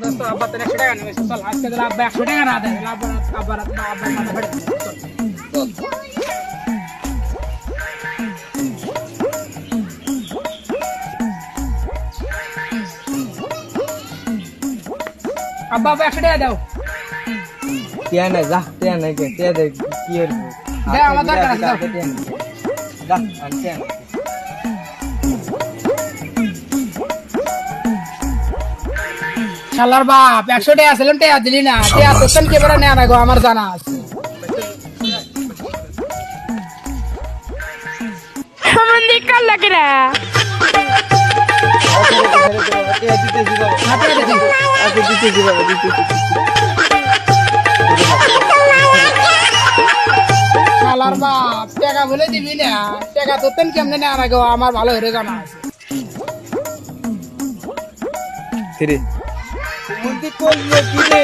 दोस्तों अब्बा तेरे 100 টাকা নেবে চল আজকে দিলে আব্বা 100 টাকা না দেয় আব্বা আব্বার মাথা ফাটে চল আব্বা 100 টাকা দাও টিয়া নাই যা টিয়া নাই কে টিয়া দে কি এর দে আমার দরকার আছে দাও যা আনতে শালার বাপ 100 টাকা ছিলাম টাকা দিলি না টাকা তোর কে বেরা নেয়া না গো আমার জানা আছে সম্বন্ধে কাল লাগে রে টিয়া দিতে দিবা হাতে দে আগে দিতে দিবা দিতে শালার বাপ টাকা বলে দিবি না টাকা তোর কেমনে নেয়া না গো আমার ভালো হয়ে জানা আছে ফিরে মন্দি কইলে কি রে